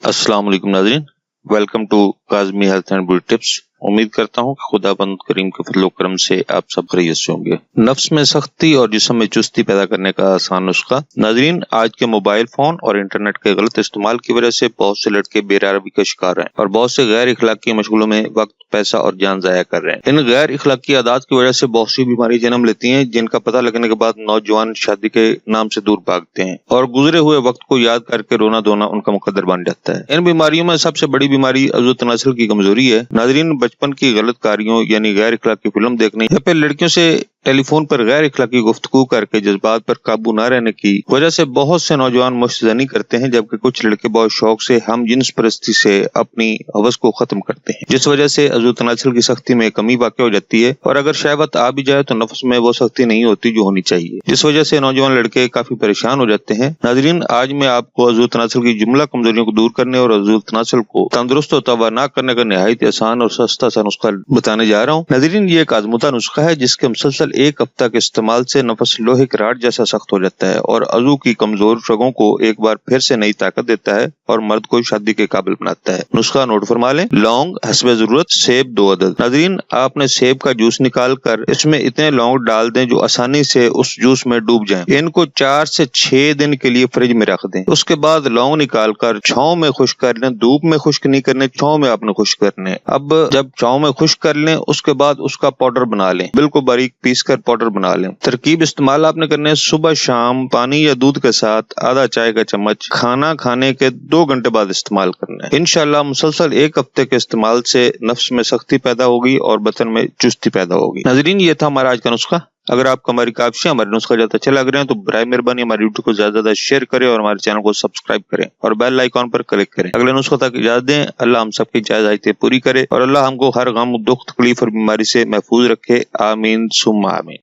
अस्सलाम वालेकुम नाज़रीन, welcome to Kazmi health and beauty tips. उम्मीद करता हूँ कि खुदाबंद करीम के फजल करम से आप सब खैरियत से होंगे। नफ्स में सख्ती और जिस्म में चुस्ती पैदा करने का आसान नुस्खा। नाज़रीन, आज के मोबाइल फोन और इंटरनेट के गलत इस्तेमाल की वजह से बहुत से लड़के बेरारवी का शिकार हैं और बहुत से गैर इखलाकी मशगलों में वक्त, पैसा और जान जाया कर रहे हैं। इन गैर इखलाकी आदत की वजह से बहुत सी बीमारी जन्म लेती हैं, जिनका पता लगने के बाद नौजवान शादी के नाम से दूर भागते हैं और गुजरे हुए वक्त को याद करके रोना धोना उनका मुकद्दर बन जाता है। इन बीमारियों में सबसे बड़ी बीमारी अज़ू तनासुल की कमजोरी है। नाज़रीन, बचपन की गलत कारियों यानी गैर इखलाकी फिल्म देखने या फिर लड़कियों से टेलीफोन पर गैर इखलाकी गुफ्तगू करके जज्बात पर काबू न रहने की वजह से बहुत से नौजवान मुश्तज़नी करते हैं, जबकि कुछ लड़के बहुत शौक से हम जिन्स परस्ती से अपनी हवस को खत्म करते हैं, जिस वजह से अज़ू तनासुल की सख्ती में कमी वाक़ हो जाती है और अगर शहवत आ भी जाए तो नफ्स में वो सख्ती नहीं होती जो होनी चाहिए, जिस वजह से नौजवान लड़के काफी परेशान हो जाते हैं। नाज़रीन, आज मैं आपको अज़ू तनासुल की जुमला कमजोरियों को दूर करने और अज़ू तनासुल को तंदुरुस्त और तवाना करने का निहायत आसान और सस्ता सा नुस्खा बताने जा रहा हूँ। नाज़रीन, ये एक आजमुदा नुस्खा है जिसके मुसलसल एक हफ्ता के इस्तेमाल से नफस लोहे के राड जैसा सख्त हो जाता है और अज़ू की कमजोर रगों को एक बार फिर से नई ताकत देता है और मर्द को शादी के काबिल बनाता है। नुस्खा नोट फरमा लें। लौंग हस्बे जरूरत, सेब 2 अदद। नाज़रीन, आपने सेब का जूस निकाल कर इसमें इतने लौंग डाल दें जो आसानी से उस जूस में डूब जाएं। इनको 4 से 6 दिन के लिए फ्रिज में रख दें। उसके बाद लौंग निकाल कर छांव में खुश्क कर लें। धूप में खुश्क नहीं करने, छांव में आपने खुश्क करने। अब जब छांव में खुश्क कर लें उसके बाद उसका पाउडर बना लें, बिल्कुल बारीक पीस कर पाउडर बना लें। तरकीब इस्तेमाल आपने करने सुबह शाम पानी या दूध के साथ आधा चाय का चम्मच खाना खाने के 2 घंटे बाद इस्तेमाल करना है। इंशाल्लाह मुसलसल 1 हफ्ते के इस्तेमाल से नफ्स में सख्ती पैदा होगी और बदन में चुस्ती पैदा होगी। नाज़रीन, ये था हमारा आज का नुस्खा। अगर आपको हमारी काविशें, हमारे नुस्खा ज्यादा अच्छे लग रहे हैं तो बराए मेहरबानी हमारी यूट्यूब को ज्यादा शेयर करें और हमारे चैनल को सब्सक्राइब करें और बेल आइकॉन पर क्लिक करें। अगले नुस्खा तक इजाजत दें। अल्लाह हम सबकी जायज़ पूरी करे और अल्लाह हमको हर गम, दुख, तकलीफ और बीमारी से महफूज रखे। आमीन सुम्मा आमीन।